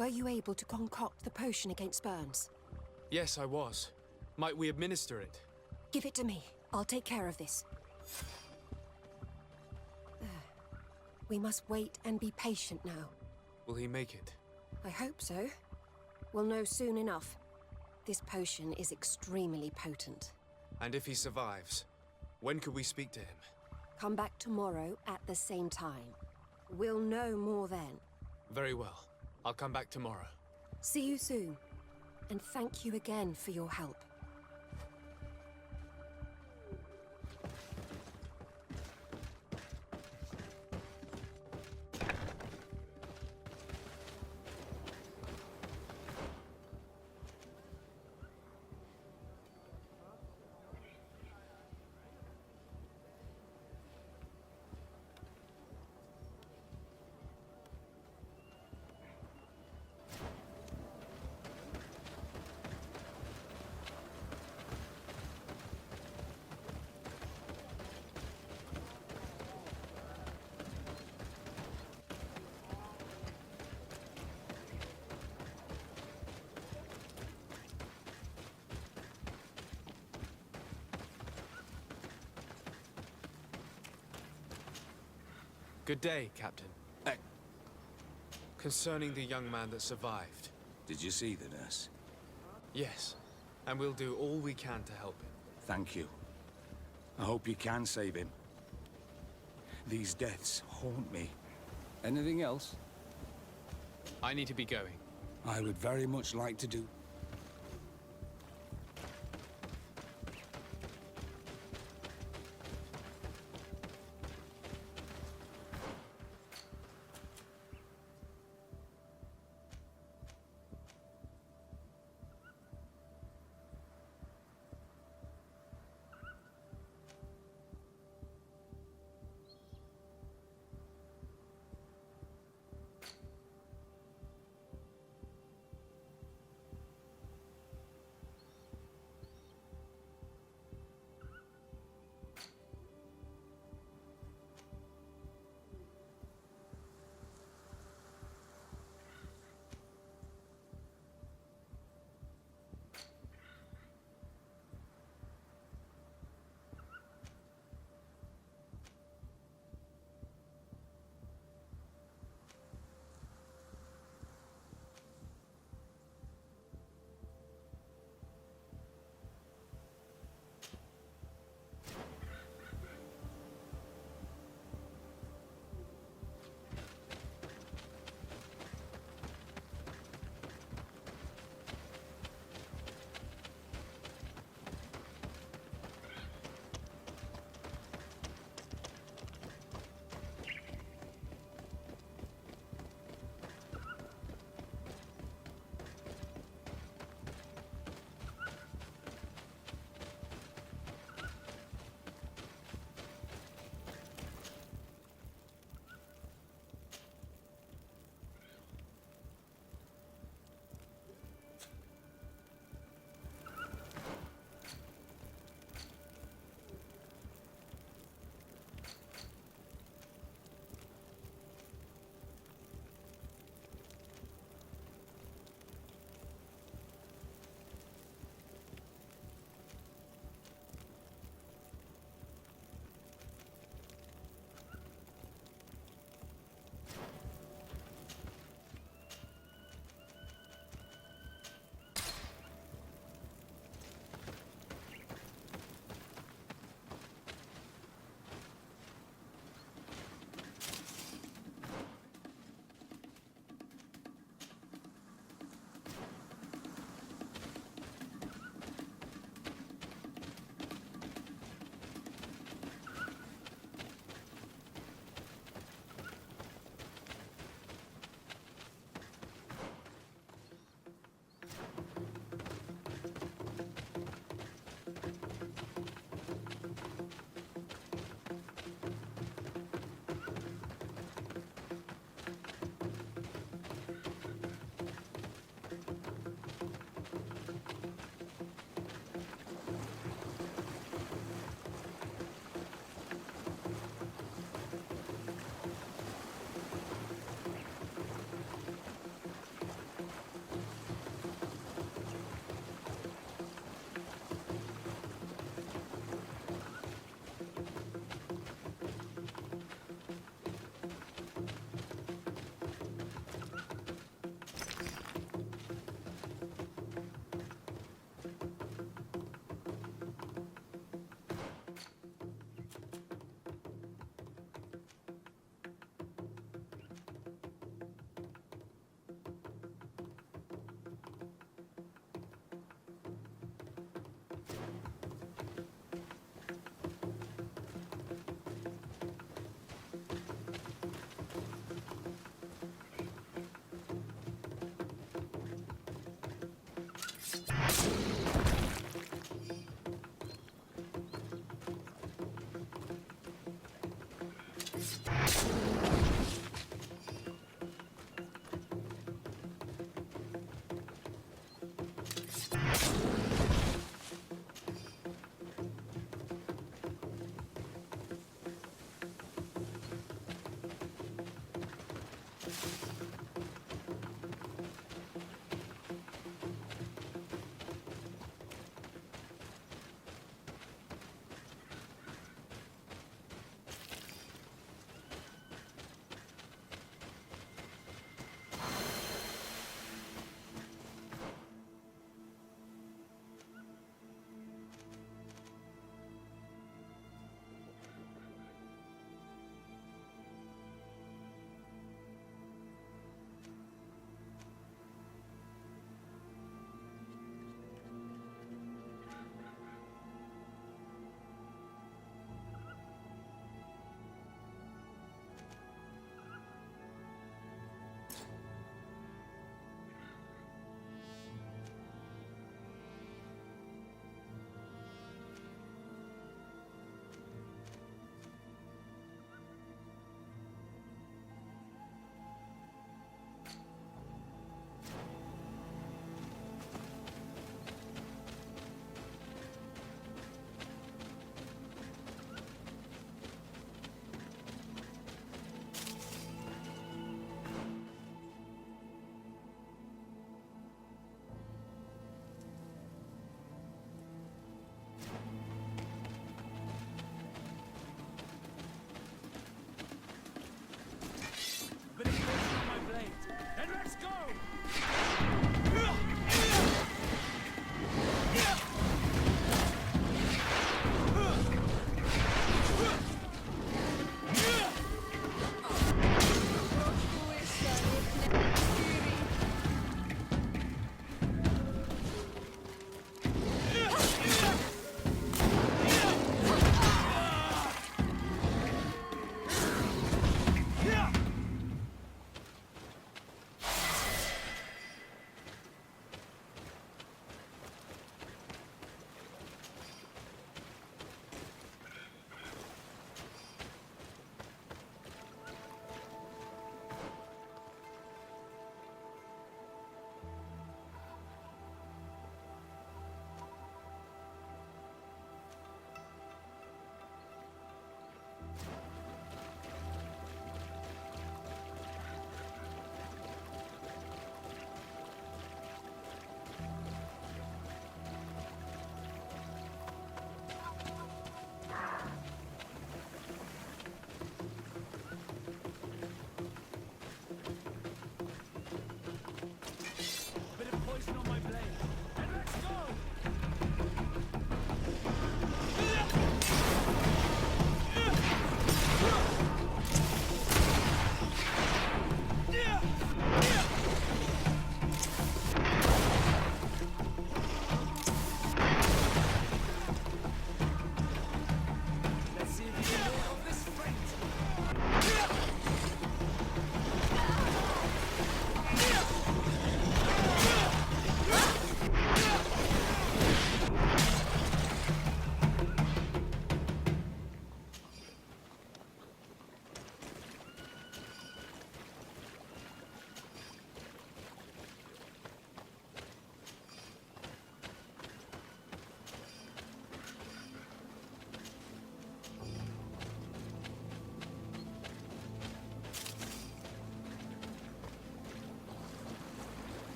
Were you able to concoct the potion against burns? Yes, I was. Might we administer it? Give it to me. I'll take care of this. We must wait and be patient now. Will he make it? I hope so. We'll know soon enough. This potion is extremely potent. And if he survives, when could we speak to him? Come back tomorrow at the same time. We'll know more then. Very well. I'll come back tomorrow. See you soon. And thank you again for your help. Good day, Captain. Concerning the young man that survived. Did you see the nurse? Yes, and we'll do all we can to help him. Thank you. I hope you can save him. These deaths haunt me. Anything else? I need to be going. I would very much like to do.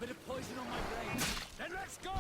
Bit of poison on my brain. Then let's go!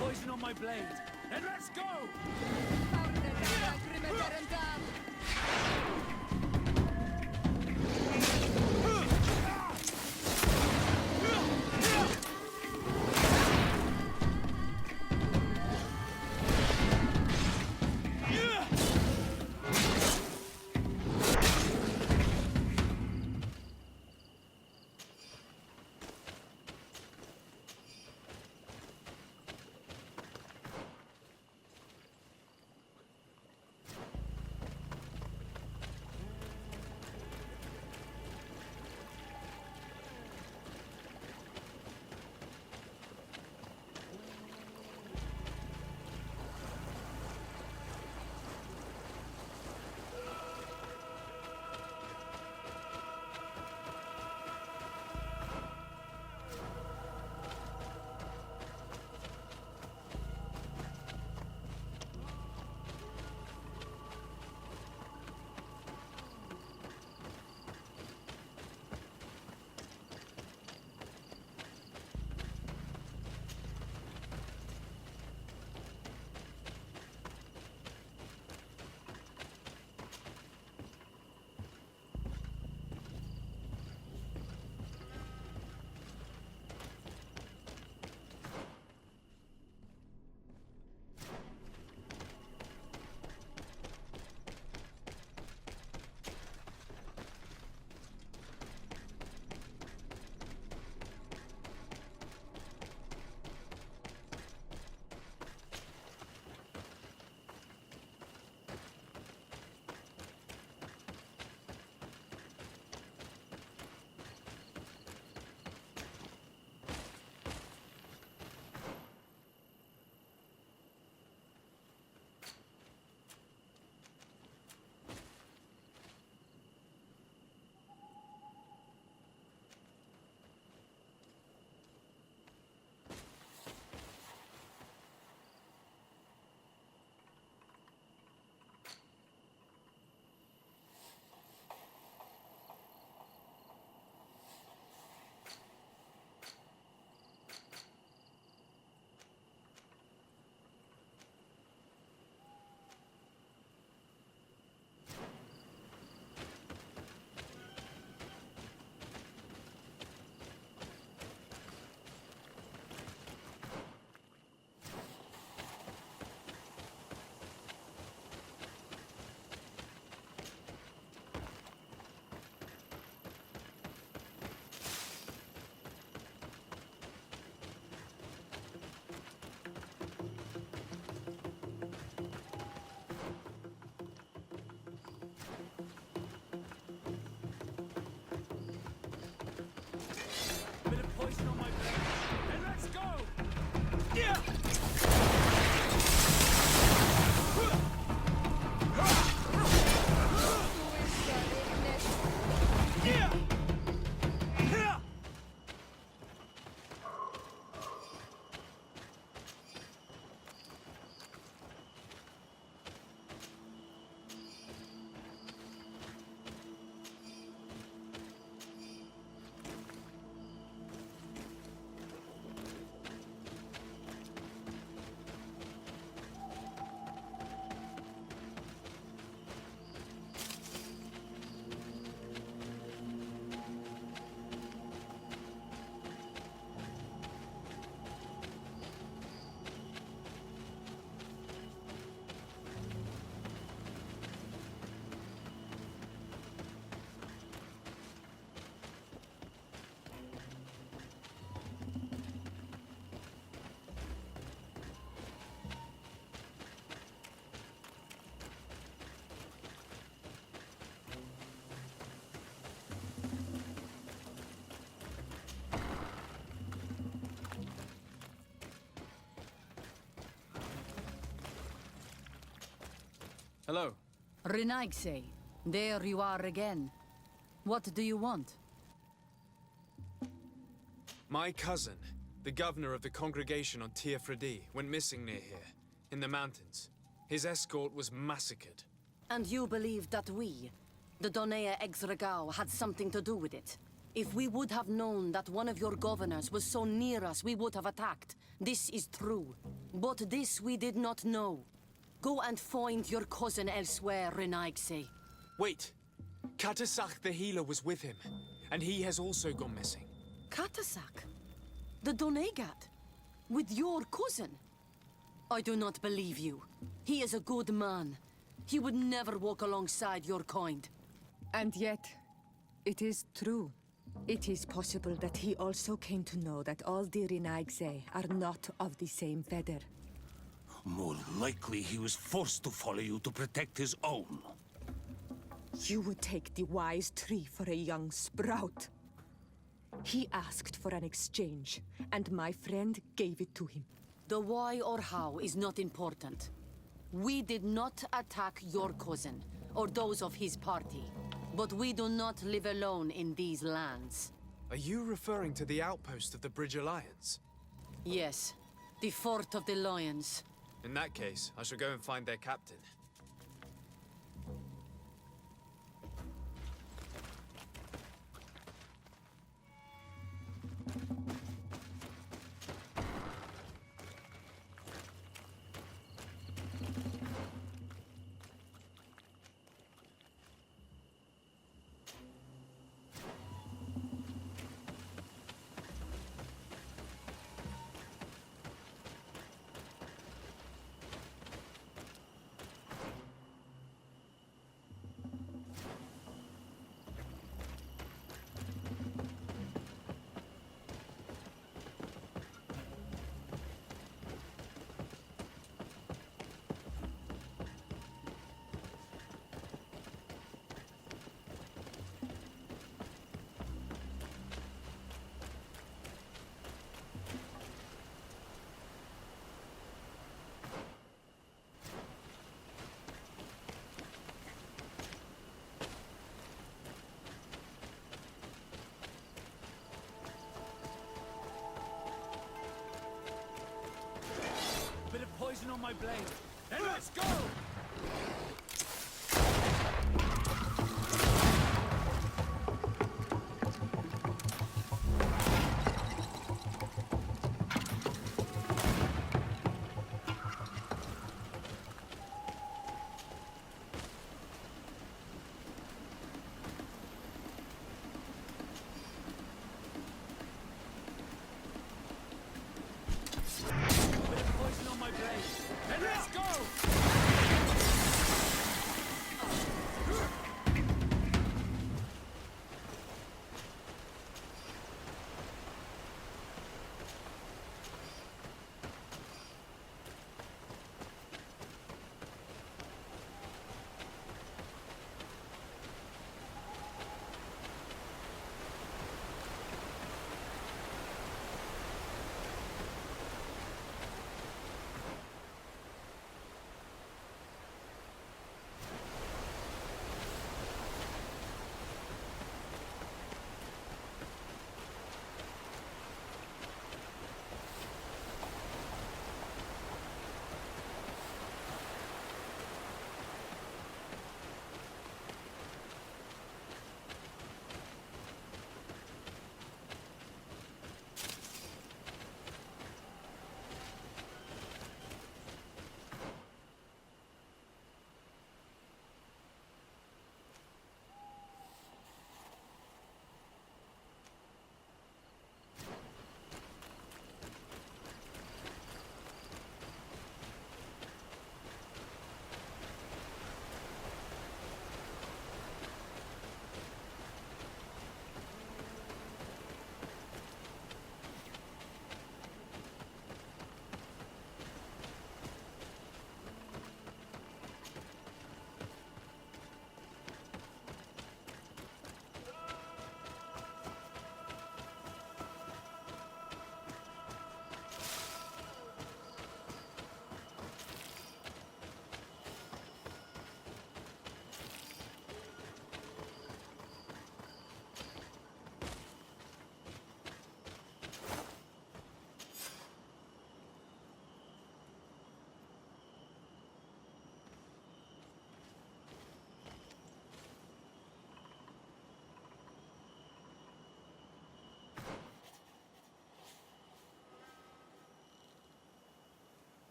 Poison on my blade. And let's go! Hello. Renaigse, there you are again. What do you want? My cousin, the governor of the congregation on Tir Fredi, went missing near here, in the mountains. His escort was massacred. And you believe that we, the Donea Exregao, had something to do with it? If we would have known that one of your governors was so near us, we would have attacked. This is true. But this we did not know. Go and find your cousin elsewhere, Renaigse. Wait! Katasak the healer was with him, and he has also gone missing. Katasak? The Donegat? With your cousin? I do not believe you. He is a good man. He would never walk alongside your kind. And yet, it is true. It is possible that he also came to know that all the Renaigse are not of the same feather. More likely he was forced to follow you to protect his own. You would take the wise tree for a young sprout. He asked for an exchange, and my friend gave it to him. The why or how is not important. We did not attack your cousin, or those of his party. But we do not live alone in these lands. Are you referring to the outpost of the Bridge Alliance? Yes, the Fort of the Lions. In that case, I shall go and find their captain. Bit of poison on my blade. Then let's go! Bit of poison on my blade. Then let's go!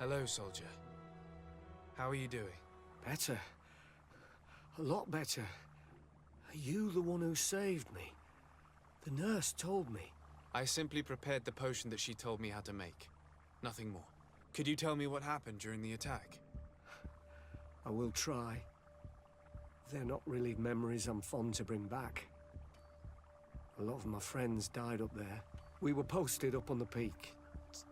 Hello, soldier. How are you doing? Better. A lot better. Are you the one who saved me? The nurse told me. I simply prepared the potion that she told me how to make. Nothing more. Could you tell me what happened during the attack? I will try. They're not really memories I'm fond to bring back. A lot of my friends died up there. We were posted up on the peak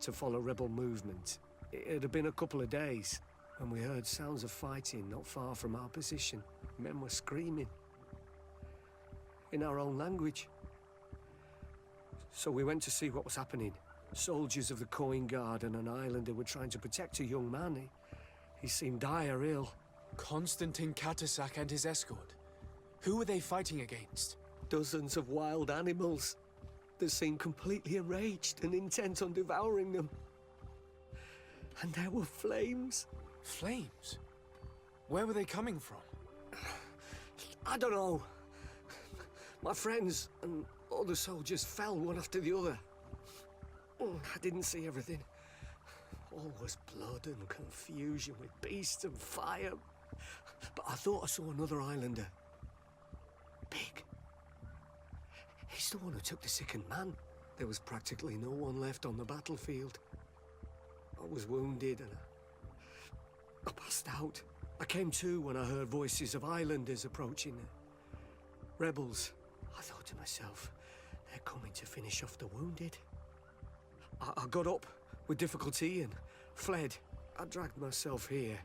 to follow rebel movement. It had been a couple of days when we heard sounds of fighting not far from our position. Men were screaming in our own language. So we went to see what was happening. Soldiers of the Coin Guard and an islander were trying to protect a young man. He seemed dire ill. Constantine Katasak and his escort. Who were they fighting against? Dozens of wild animals. They seemed completely enraged and intent on devouring them. And there were flames. Flames? Where were they coming from? I don't know. My friends and other soldiers fell one after the other. I didn't see everything. All was blood and confusion with beasts and fire. But I thought I saw another islander. Big. He's the one who took the sickened man. There was practically no one left on the battlefield. I was wounded and I passed out. I came to when I heard voices of islanders approaching. Rebels. I thought to myself, they're coming to finish off the wounded. I got up with difficulty and fled. I dragged myself here.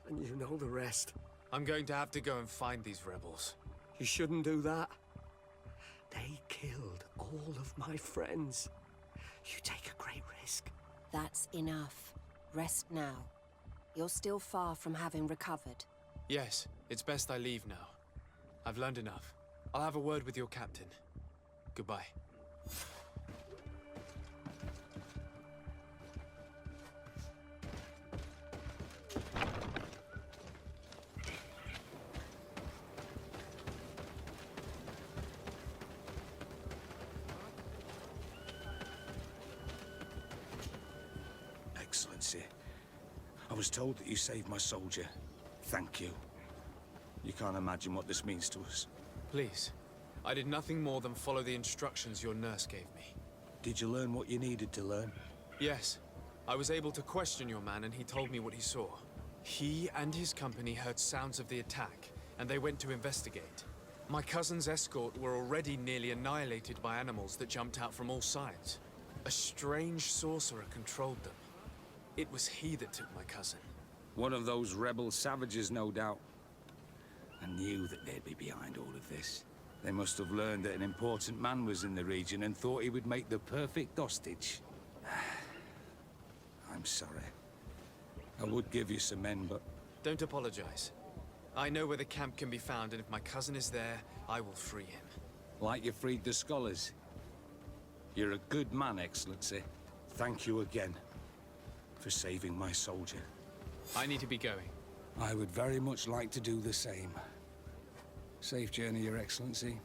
And you know the rest. I'm going to have to go and find these rebels. You shouldn't do that. They killed all of my friends. You take a great risk. That's enough. Rest now. You're still far from having recovered. Yes, it's best I leave now. I've learned enough. I'll have a word with your captain. Goodbye. Excellency, I was told that you saved my soldier. Thank you. You can't imagine what this means to us. Please. I did nothing more than follow the instructions your nurse gave me. Did you learn what you needed to learn? Yes. I was able to question your man and he told me what he saw. He and his company heard sounds of the attack, and they went to investigate. My cousin's escort were already nearly annihilated by animals that jumped out from all sides. A strange sorcerer controlled them. It was he that took my cousin. One of those rebel savages, no doubt. I knew that they'd be behind all of this. They must have learned that an important man was in the region and thought he would make the perfect hostage. I'm sorry. I would give you some men, but... Don't apologize. I know where the camp can be found, and if my cousin is there, I will free him. like you freed the scholars. You're a good man, Excellency. Thank you again for saving my soldier. I need to be going. I would very much like to do the same. Safe journey, Your Excellency.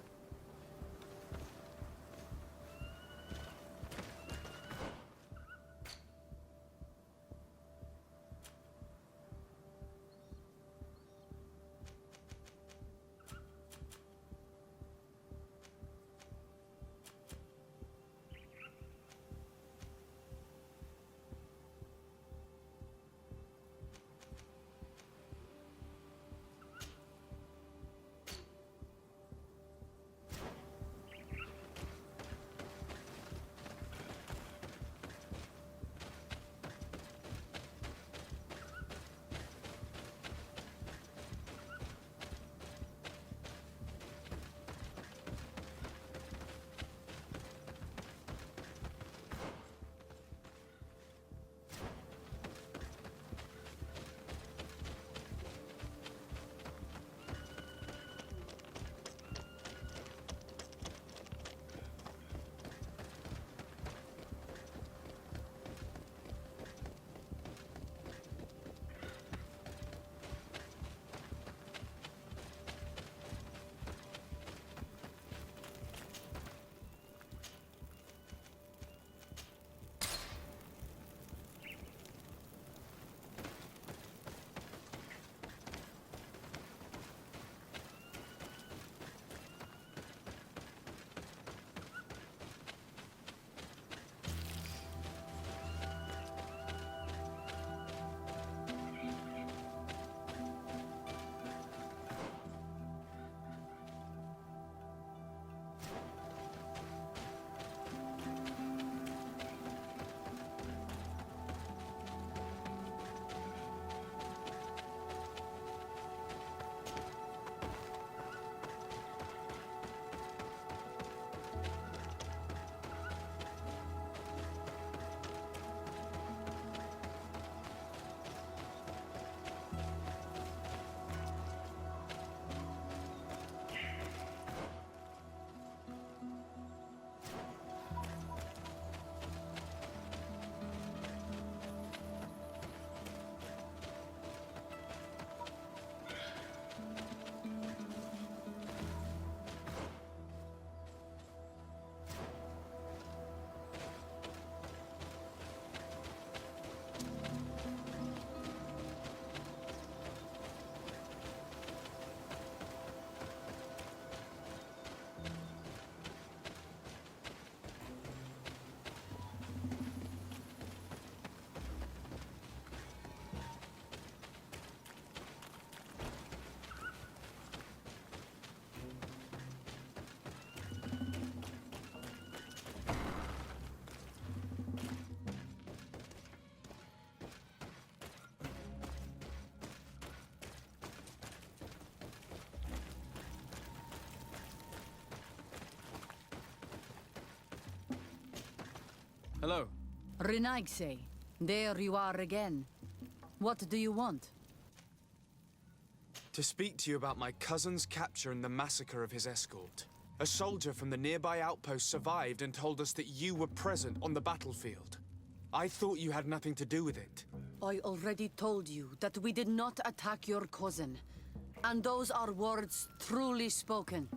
Hello. Renaigse, there you are again. What do you want? To speak to you about my cousin's capture and the massacre of his escort. A soldier from the nearby outpost survived and told us that you were present on the battlefield. I thought you had nothing to do with it. I already told you that we did not attack your cousin. And those are words truly spoken.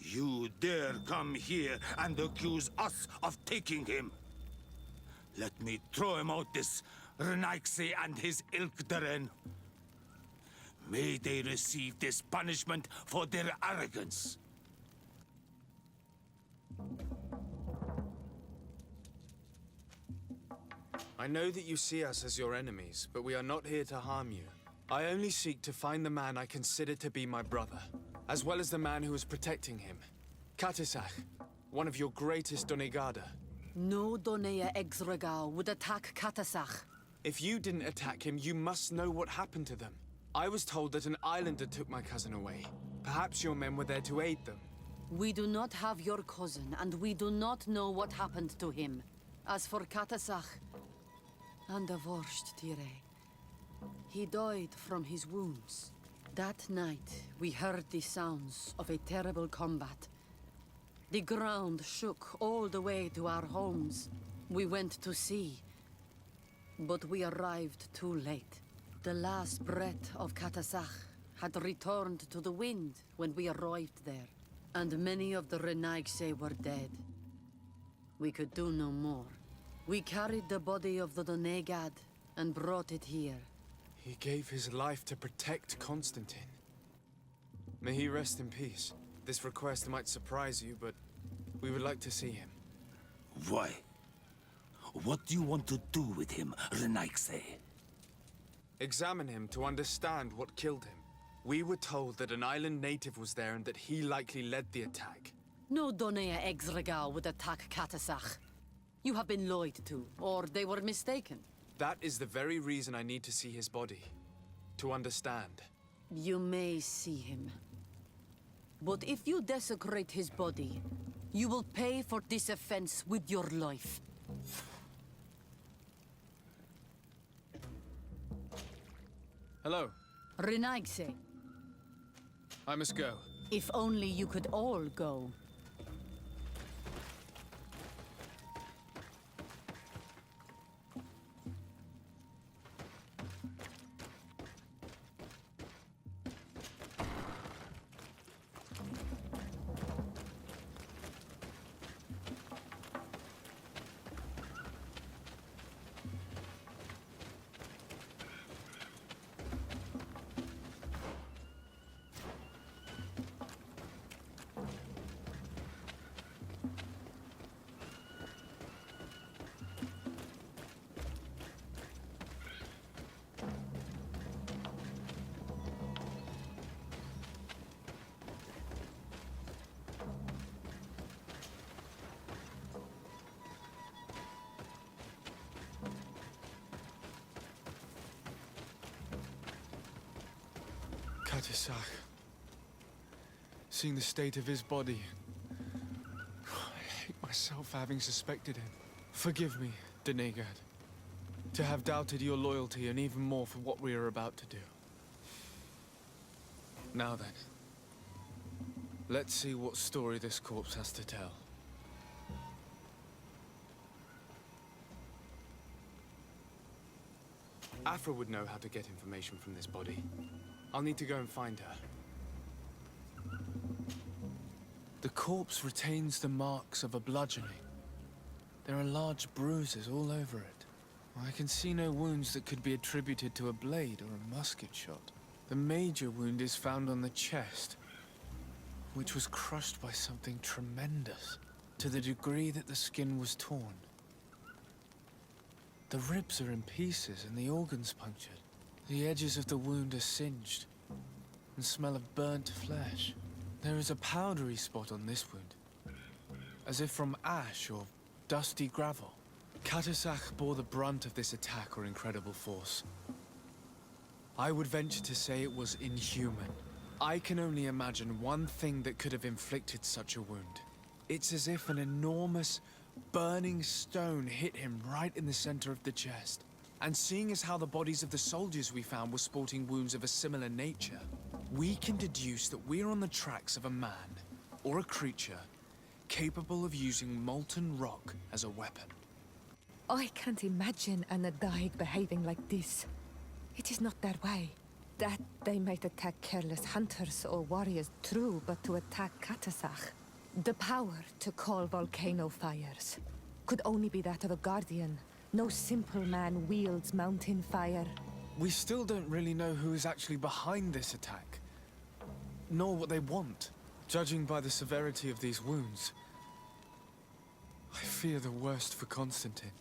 You dare come here and accuse us of taking him? Let me throw him out this Renaigse and his Ilkdaren. May they receive this punishment for their arrogance. I know that you see us as your enemies, but we are not here to harm you. I only seek to find the man I consider to be my brother, as well as the man who was protecting him. Katisach, one of your greatest Donegada. No Donea Exregao would attack Katasach. If you didn't attack him, you must know what happened to them. I was told that an islander took my cousin away. Perhaps your men were there to aid them. We do not have your cousin, and we do not know what happened to him. As for Katasach, and the Vorst Tire, he died from his wounds. That night, we heard the sounds of a terrible combat. The ground shook all the way to our homes. We went to see, but we arrived too late. The last breath of Katasach had returned to the wind when we arrived there, and many of the Renaigse were dead. We could do no more. We carried the body of the Donegad and brought it here. He gave his life to protect Constantine. May he rest in peace. This request might surprise you, but we would like to see him. Why? What do you want to do with him, Renaigse? Examine him to understand what killed him. We were told that an island native was there and that he likely led the attack. No Donea Exregao would attack Katasach. You have been lied to, or they were mistaken. That is the very reason I need to see his body. To understand. You may see him. But if you desecrate his body, you will pay for this offense with your life. Hello. Renaigse, I must go. if only you could all go. Katisach. Seeing the state of his body. I hate myself for having suspected him. Forgive me, Donegad. To have doubted your loyalty and even more for what we are about to do. Now then. Let's see what story this corpse has to tell. Afra would know how to get information from this body. I'll need to go and find her. The corpse retains the marks of a bludgeoning. There are large bruises all over it. I can see no wounds that could be attributed to a blade or a musket shot. The major wound is found on the chest, which was crushed by something tremendous, to the degree that the skin was torn. The ribs are in pieces and the organs punctured. The edges of the wound are singed and smell of burnt flesh. There is a powdery spot on this wound, as if from ash or dusty gravel. Katasach bore the brunt of this attack or incredible force. I would venture to say it was inhuman. I can only imagine one thing that could have inflicted such a wound. It's as if an enormous, burning stone hit him right in the center of the chest. And seeing as how the bodies of the soldiers we found were sporting wounds of a similar nature, we can deduce that we're on the tracks of a man, or a creature, capable of using molten rock as a weapon. I can't imagine an Adaig behaving like this. It is not their way. That they might attack careless hunters or warriors, true, but to attack Katasach, the power to call volcano fires, could only be that of a guardian. No simple man wields mountain fire. We still don't really know who is actually behind this attack, nor what they want. Judging by the severity of these wounds, I fear the worst for Constantine.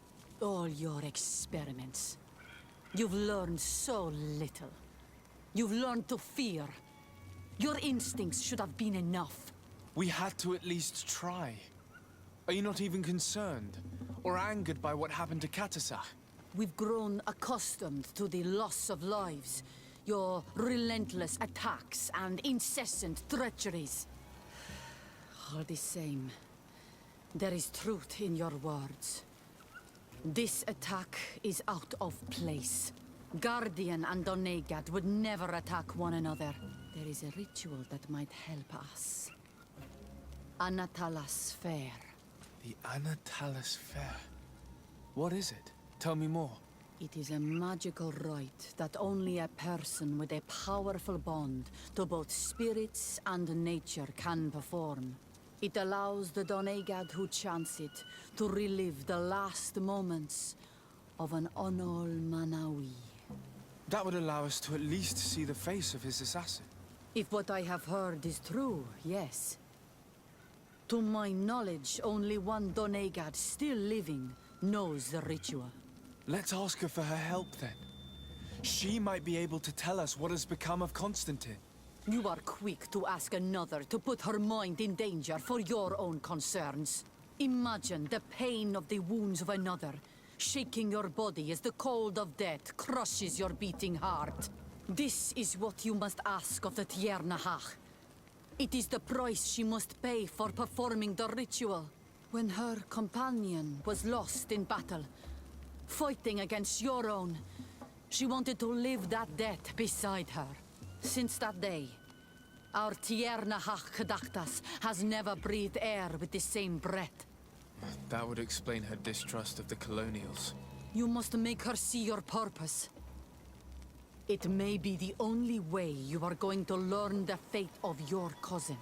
All your experiments. You've learned so little. You've learned to fear. Your instincts should have been enough. We had to at least try. Are you not even concerned or angered by what happened to Katasach? We've grown accustomed to the loss of lives, your relentless attacks and incessant treacheries. All the same, there is truth in your words. This attack is out of place. Guardian and Donegad would never attack one another. There is a ritual that might help us. Anatalas Fair. The Anatalas Fair. What is it? Tell me more. It is a magical rite that only a person with a powerful bond to both spirits and nature can perform. It allows the Donegad who chants it to relive the last moments of an Onol Manawi. That would allow us to at least see the face of his assassin. If what I have heard is true, yes. To my knowledge, only one Donegad still living knows the ritual. Let's ask her for her help then. She might be able to tell us what has become of Constantine. You are quick to ask another to put her mind in danger for your own concerns. Imagine the pain of the wounds of another, shaking your body as the cold of death crushes your beating heart. This is what you must ask of the Tiernahach. It is the price she must pay for performing the ritual. When her companion was lost in battle, fighting against your own, she wanted to live that death beside her. Since that day, our Tiernahach Kadaktas has never breathed air with the same breath. That would explain her distrust of the colonials. You must make her see your purpose. It may be the only way you are going to learn the fate of your cousin.